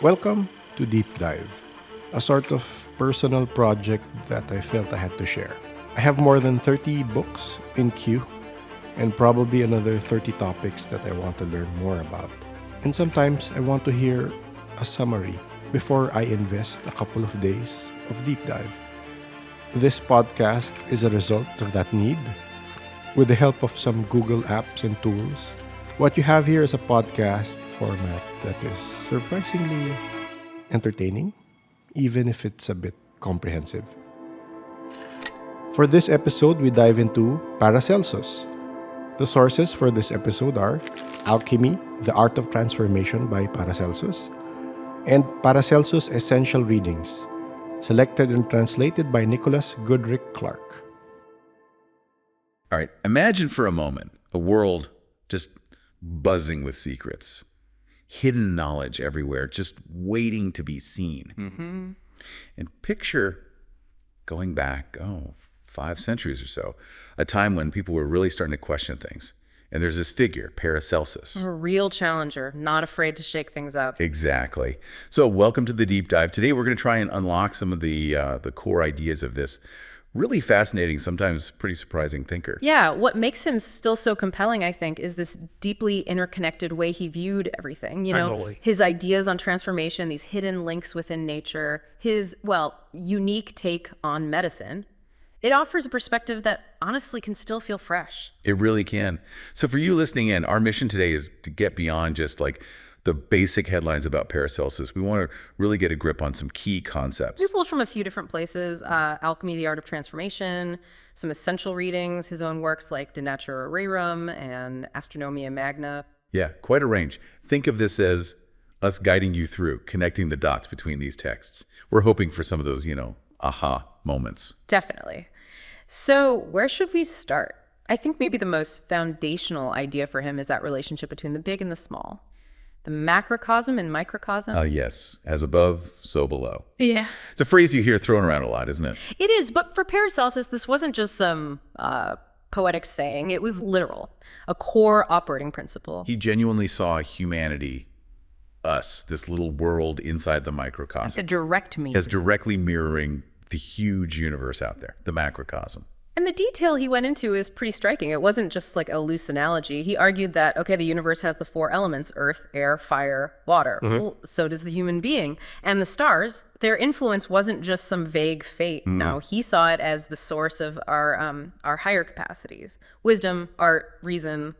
Welcome to Deep Dive, a sort of personal project that I felt I had to share. I have more than 30 books in queue and probably another 30 topics that I want to learn more about. And sometimes I want to hear a summary before I invest a couple of days of deep dive. This podcast is a result of that need. With the help of some Google apps and tools, what you have here is a podcast format that is surprisingly entertaining, even if it's a bit comprehensive. For this episode, we dive into Paracelsus. The sources for this episode are Alchemy, The Art of Transformation by Paracelsus, and Paracelsus Essential Readings, selected and translated by Nicholas Goodrick-Clarke. All right, imagine for a moment a world just buzzing with secrets, hidden knowledge everywhere, just waiting to be seen. And picture going back, 5 centuries or so, a time when people were really starting to question things. And there's this figure, Paracelsus. A real challenger, not afraid to shake things up. Exactly. So welcome to the deep dive. Today we're going to try and unlock some of the core ideas of this really fascinating, sometimes pretty surprising thinker. Yeah, what makes him still so compelling, I think, is this deeply interconnected way he viewed everything. Totally. His ideas on transformation, these hidden links within nature, his, unique take on medicine. It offers a perspective that honestly can still feel fresh. It really can. So for you listening in, our mission today is to get beyond just like the basic headlines about Paracelsus. We want to really get a grip on some key concepts. We pulled from a few different places, Alchemy, The Art of Transformation, some essential readings, his own works like De Natura Rerum and Astronomia Magna. Yeah, quite a range. Think of this as us guiding you through, connecting the dots between these texts. We're hoping for some of those, aha moments. Definitely. So where should we start? I think maybe the most foundational idea for him is that relationship between the big and the small. The macrocosm and microcosm. Yes, as above, so below. Yeah. It's a phrase you hear thrown around a lot, isn't it? It is, but for Paracelsus, this wasn't just some poetic saying. It was literal, a core operating principle. He genuinely saw humanity, us, this little world inside the microcosm, As a direct meaning. as directly mirroring the huge universe out there, the macrocosm. And the detail he went into is pretty striking. It wasn't just like a loose analogy. He argued that, the universe has the 4 elements, earth, air, fire, water. Well, so does the human being. And the stars, their influence wasn't just some vague fate. No, he saw it as the source of our higher capacities. Wisdom, art, reason,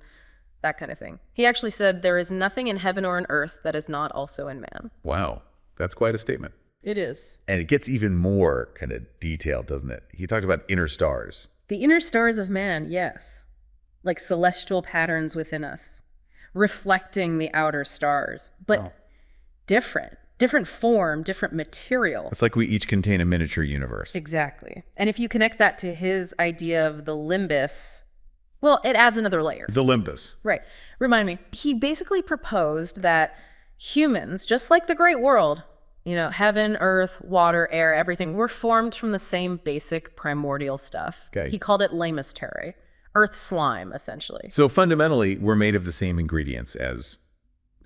that kind of thing. He actually said, there is nothing in heaven or in earth that is not also in man. Wow, that's quite a statement. It is. And it gets even more kind of detailed, doesn't it? He talked about inner stars. The inner stars of man, yes. Like celestial patterns within us, reflecting the outer stars, but different form, different material. It's like we each contain a miniature universe. Exactly. And if you connect that to his idea of the limbus, well, it adds another layer. The limbus. Right. Remind me. He basically proposed that humans, just like the great world, heaven, earth, water, air, everything, we're formed from the same basic primordial stuff. Okay. He called it lamus terrae, earth slime, essentially. So fundamentally, we're made of the same ingredients as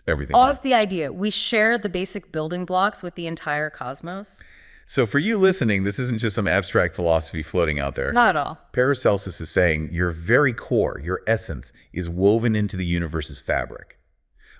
everything All else. is the idea. We share the basic building blocks with the entire cosmos. So for you listening, this isn't just some abstract philosophy floating out there. Not at all. Paracelsus is saying your very core, your essence, is woven into the universe's fabric.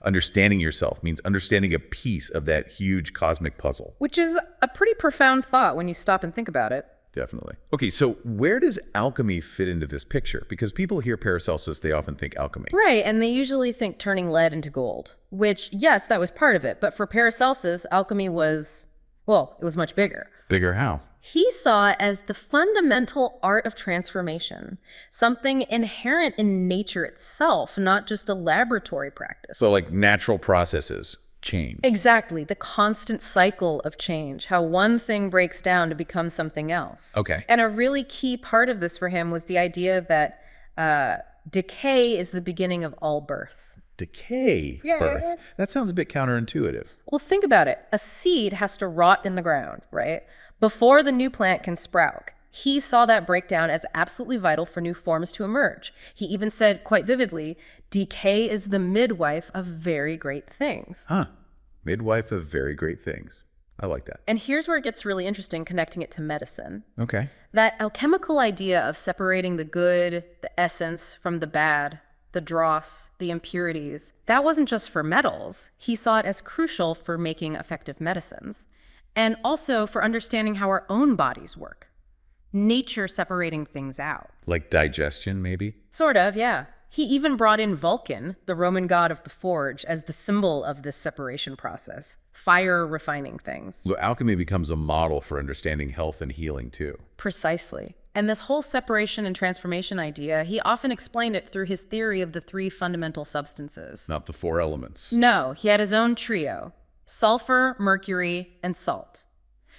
Understanding yourself means understanding a piece of that huge cosmic puzzle. Which is a pretty profound thought when you stop and think about it. Definitely. Okay, so where does alchemy fit into this picture? Because people hear Paracelsus, they often think alchemy. Right, and they usually think turning lead into gold, which, yes, that was part of it. But for Paracelsus, alchemy was, it was much bigger. Bigger how? He saw it as the fundamental art of transformation, something inherent in nature itself, not just a laboratory practice. So like natural processes, change. Exactly, the constant cycle of change, how one thing breaks down to become something else. Okay. And a really key part of this for him was the idea that decay is the beginning of all birth. Decay, birth. That sounds a bit counterintuitive. Well, think about it. A seed has to rot in the ground, right? Before the new plant can sprout. He saw that breakdown as absolutely vital for new forms to emerge. He even said quite vividly, decay is the midwife of very great things. Huh. Midwife of very great things. I like that. And here's where it gets really interesting, connecting it to medicine. Okay. That alchemical idea of separating the good, the essence, from the bad, the dross, the impurities, that wasn't just for metals. He saw it as crucial for making effective medicines, and also for understanding how our own bodies work. Nature separating things out. Like digestion, maybe? Sort of, yeah. He even brought in Vulcan, the Roman god of the forge, as the symbol of this separation process, fire refining things. So alchemy becomes a model for understanding health and healing, too. Precisely. And this whole separation and transformation idea, he often explained it through his theory of the three fundamental substances. Not the four elements. No, he had his own trio: sulfur, mercury, and salt.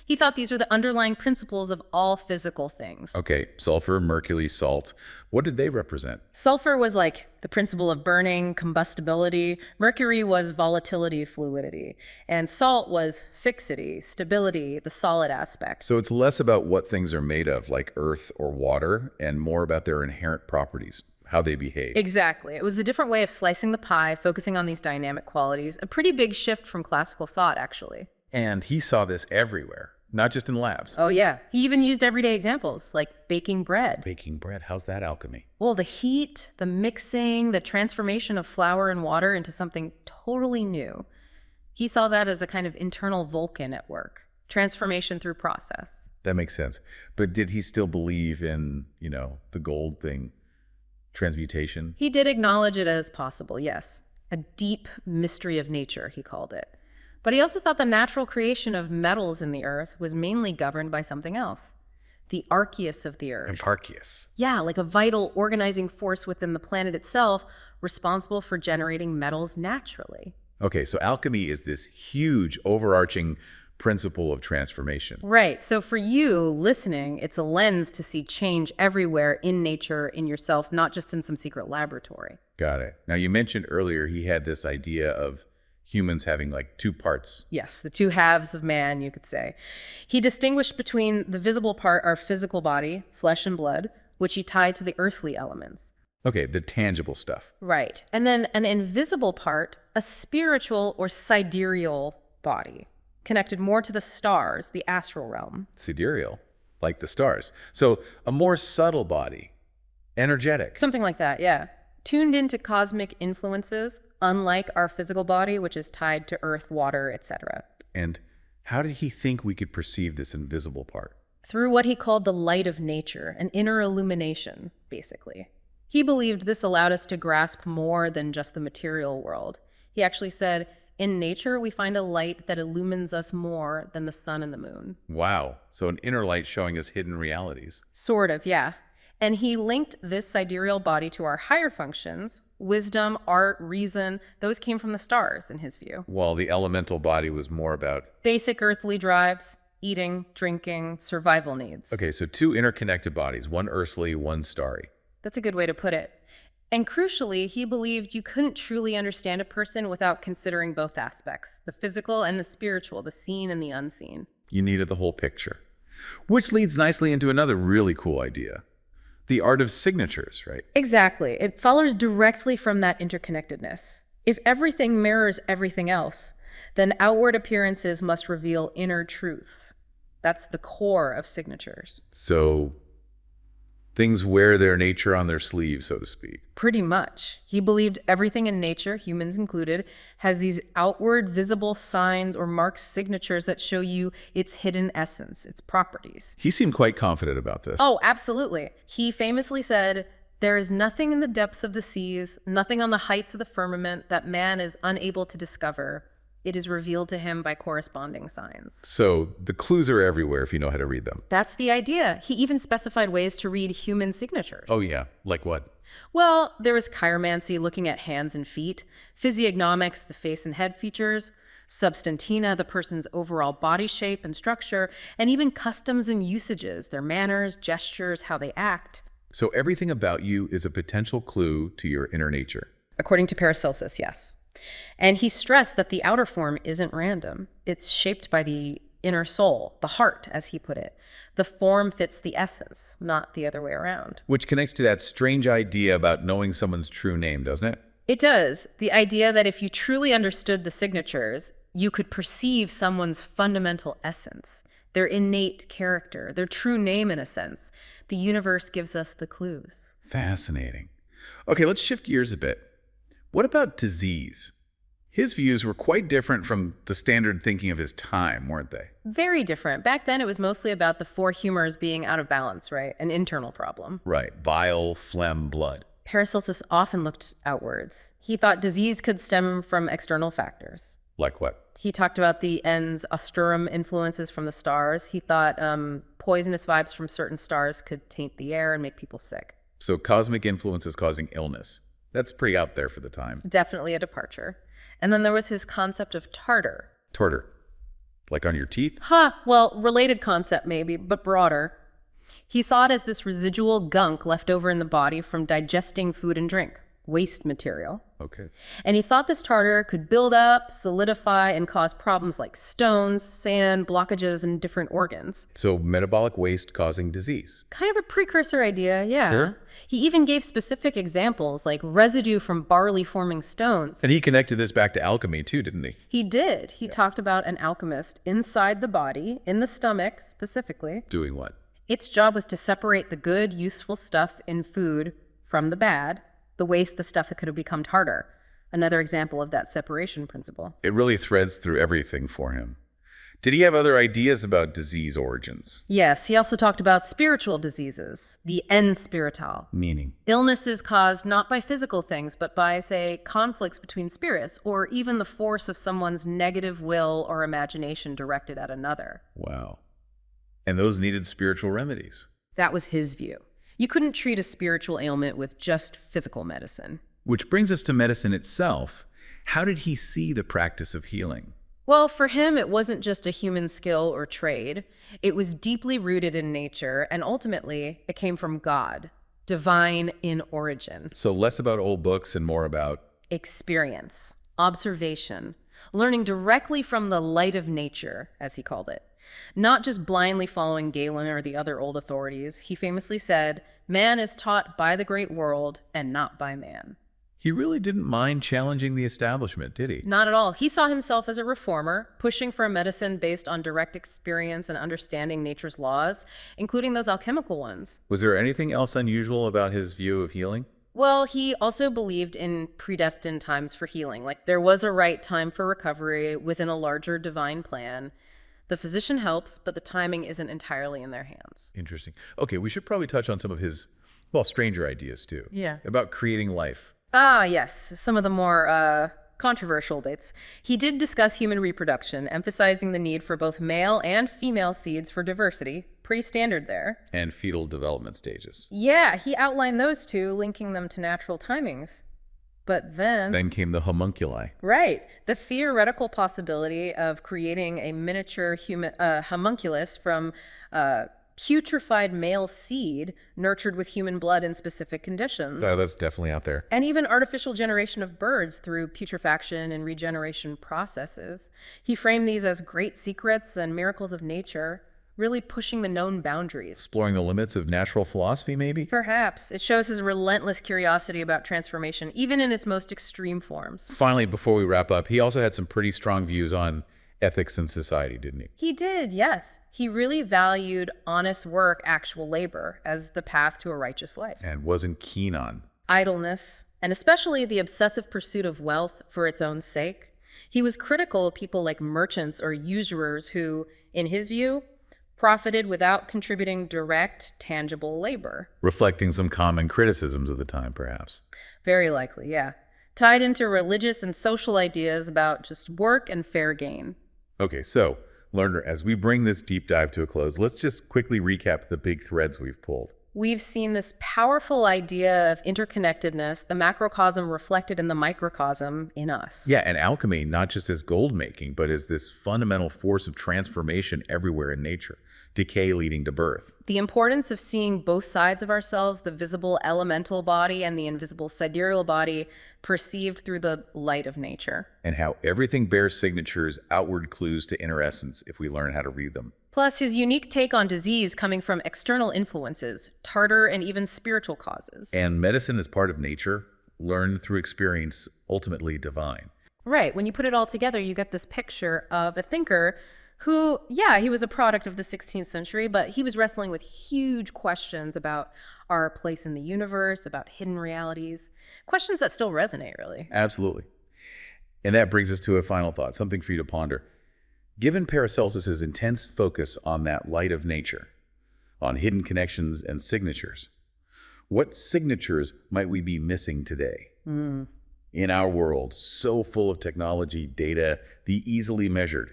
He thought these were the underlying principles of all physical things. Okay, sulfur, mercury, salt. What did they represent? Sulfur was like the principle of burning, combustibility. Mercury was volatility, fluidity. And salt was fixity, stability, the solid aspect. So it's less about what things are made of, like earth or water, and more about their inherent properties, how they behave. Exactly. It was a different way of slicing the pie, focusing on these dynamic qualities. A pretty big shift from classical thought, actually. And he saw this everywhere, not just in labs. Oh, yeah. He even used everyday examples, like baking bread. Baking bread, how's that alchemy? Well, the heat, the mixing, the transformation of flour and water into something totally new. He saw that as a kind of internal Vulcan at work. Transformation through process. That makes sense. But did he still believe in, the gold thing, transmutation? He did acknowledge it as possible, yes. A deep mystery of nature, he called it. But he also thought the natural creation of metals in the earth was mainly governed by something else. The arceus of the earth. Eparchius. Yeah, like a vital organizing force within the planet itself, responsible for generating metals naturally. Okay, so alchemy is this huge overarching principle of transformation. Right. So for you listening, it's a lens to see change everywhere in nature, in yourself, not just in some secret laboratory. Got it. Now, you mentioned earlier he had this idea of humans having like two parts. Yes, the two halves of man, you could say. He distinguished between the visible part, our physical body, flesh and blood, which he tied to the earthly elements. Okay, the tangible stuff. Right. And then an invisible part, a spiritual or sidereal body, connected more to the stars, the astral realm. Sidereal, like the stars. So a more subtle body, energetic. Something like that, yeah. Tuned into cosmic influences, unlike our physical body, which is tied to earth, water, etc. And how did he think we could perceive this invisible part? Through what he called the light of nature, an inner illumination, basically. He believed this allowed us to grasp more than just the material world. He actually said, in nature, we find a light that illumines us more than the sun and the moon. Wow. So an inner light showing us hidden realities. Sort of, yeah. And he linked this sidereal body to our higher functions, wisdom, art, reason. Those came from the stars, in his view. While the elemental body was more about basic earthly drives, eating, drinking, survival needs. Okay, so two interconnected bodies, one earthly, one starry. That's a good way to put it. And crucially, he believed you couldn't truly understand a person without considering both aspects, the physical and the spiritual, the seen and the unseen. You needed the whole picture. Which leads nicely into another really cool idea. The art of signatures, right? Exactly. It follows directly from that interconnectedness. If everything mirrors everything else, then outward appearances must reveal inner truths. That's the core of signatures. So things wear their nature on their sleeve, so to speak. Pretty much. He believed everything in nature, humans included, has these outward visible signs or marked signatures that show you its hidden essence, its properties. He seemed quite confident about this. Oh, absolutely. He famously said, "There is nothing in the depths of the seas, nothing on the heights of the firmament that man is unable to discover. It is revealed to him by corresponding signs." So the clues are everywhere if you know how to read them. That's the idea. He even specified ways to read human signatures. Oh yeah, like what? Well, there was chiromancy, looking at hands and feet, physiognomics, the face and head features, substantina, the person's overall body shape and structure, and even customs and usages, their manners, gestures, how they act. So everything about you is a potential clue to your inner nature. According to Paracelsus, yes. And he stressed that the outer form isn't random. It's shaped by the inner soul, the heart, as he put it. The form fits the essence, not the other way around. Which connects to that strange idea about knowing someone's true name, doesn't it? It does. The idea that if you truly understood the signatures, you could perceive someone's fundamental essence, their innate character, their true name in a sense. The universe gives us the clues. Fascinating. Okay, let's shift gears a bit. What about disease? His views were quite different from the standard thinking of his time, weren't they? Very different. Back then, it was mostly about the four humors being out of balance, right? An internal problem. Right. Bile, phlegm, blood. Paracelsus often looked outwards. He thought disease could stem from external factors. Like what? He talked about the ens austurum influences from the stars. He thought poisonous vibes from certain stars could taint the air and make people sick. So cosmic influences causing illness. That's pretty out there for the time. Definitely a departure. And then there was his concept of tartar. Tartar. Like on your teeth? Well, related concept maybe, but broader. He saw it as this residual gunk left over in the body from digesting food and drink, waste material. Okay. And he thought this tartar could build up, solidify, and cause problems like stones, sand, blockages, and different organs. So metabolic waste causing disease. Kind of a precursor idea, yeah. Sure. He even gave specific examples like residue from barley forming stones. And he connected this back to alchemy too, didn't he? He did. He talked about an alchemist inside the body, in the stomach specifically. Doing what? Its job was to separate the good, useful stuff in food from the bad, the waste, the stuff that could have become tartar. Another example of that separation principle. It really threads through everything for him. Did he have other ideas about disease origins? Yes, he also talked about spiritual diseases, the ens spiritual. Meaning? Illnesses caused not by physical things, but by, say, conflicts between spirits, or even the force of someone's negative will or imagination directed at another. Wow. And those needed spiritual remedies. That was his view. You couldn't treat a spiritual ailment with just physical medicine. Which brings us to medicine itself. How did he see the practice of healing? Well, for him, it wasn't just a human skill or trade. It was deeply rooted in nature, and ultimately, it came from God, divine in origin. So less about old books and more about Experience, observation, learning directly from the light of nature, as he called it. Not just blindly following Galen or the other old authorities. He famously said, "Man is taught by the great world and not by man." He really didn't mind challenging the establishment, did he? Not at all. He saw himself as a reformer, pushing for a medicine based on direct experience and understanding nature's laws, including those alchemical ones. Was there anything else unusual about his view of healing? Well, he also believed in predestined times for healing. Like there was a right time for recovery within a larger divine plan. The physician helps, but the timing isn't entirely in their hands. Interesting. Okay, we should probably touch on some of his, well, stranger ideas too. Yeah. About creating life. Ah, yes, some of the more controversial bits. He did discuss human reproduction, emphasizing the need for both male and female seeds for diversity. Pretty standard there. And fetal development stages. Yeah, he outlined those two, linking them to natural timings. But then came the homunculi. Right. The theoretical possibility of creating a miniature human homunculus from putrefied male seed nurtured with human blood in specific conditions. That's definitely out there. And even artificial generation of birds through putrefaction and regeneration processes. He framed these as great secrets and miracles of nature, really pushing the known boundaries. Exploring the limits of natural philosophy, maybe? Perhaps. It shows his relentless curiosity about transformation, even in its most extreme forms. Finally, before we wrap up, he also had some pretty strong views on ethics in society, didn't he? He did, yes. He really valued honest work, actual labor, as the path to a righteous life. And wasn't keen on idleness, and especially the obsessive pursuit of wealth for its own sake. He was critical of people like merchants or usurers who, in his view, profited without contributing direct, tangible labor. reflecting some common criticisms of the time, perhaps. Very likely, yeah. Tied into religious and social ideas about just work and fair gain. Okay, so, learner, as we bring this deep dive to a close, let's just quickly recap the big threads we've pulled. We've seen this powerful idea of interconnectedness, the macrocosm reflected in the microcosm in us. Yeah, and alchemy, not just as gold making, but as this fundamental force of transformation everywhere in nature. Decay leading to birth. The importance of seeing both sides of ourselves, the visible elemental body and the invisible sidereal body, perceived through the light of nature. And how everything bears signatures, outward clues to inner essence if we learn how to read them. Plus, his unique take on disease coming from external influences, tartar and even spiritual causes. And medicine as part of nature, learned through experience, ultimately divine. Right. When you put it all together, you get this picture of a thinker who, yeah, he was a product of the 16th century, but he was wrestling with huge questions about our place in the universe, about hidden realities, questions that still resonate, really. Absolutely. And that brings us to a final thought, something for you to ponder. Given Paracelsus's intense focus on that light of nature, on hidden connections and signatures, what signatures might we be missing today? In our world, so full of technology, data, the easily measured,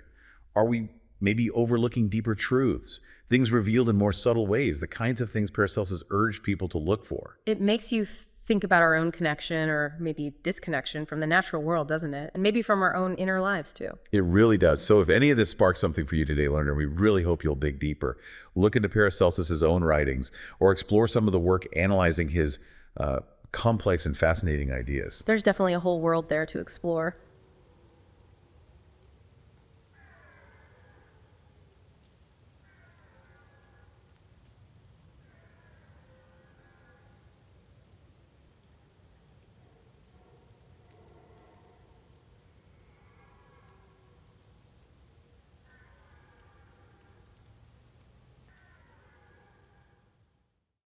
are we maybe overlooking deeper truths, things revealed in more subtle ways, the kinds of things Paracelsus urged people to look for? It makes you think about our own connection or maybe disconnection from the natural world, doesn't it? And maybe from our own inner lives, too. It really does. So if any of this sparks something for you today, learner, we really hope you'll dig deeper. Look into Paracelsus's own writings or explore some of the work analyzing his complex and fascinating ideas. There's definitely a whole world there to explore.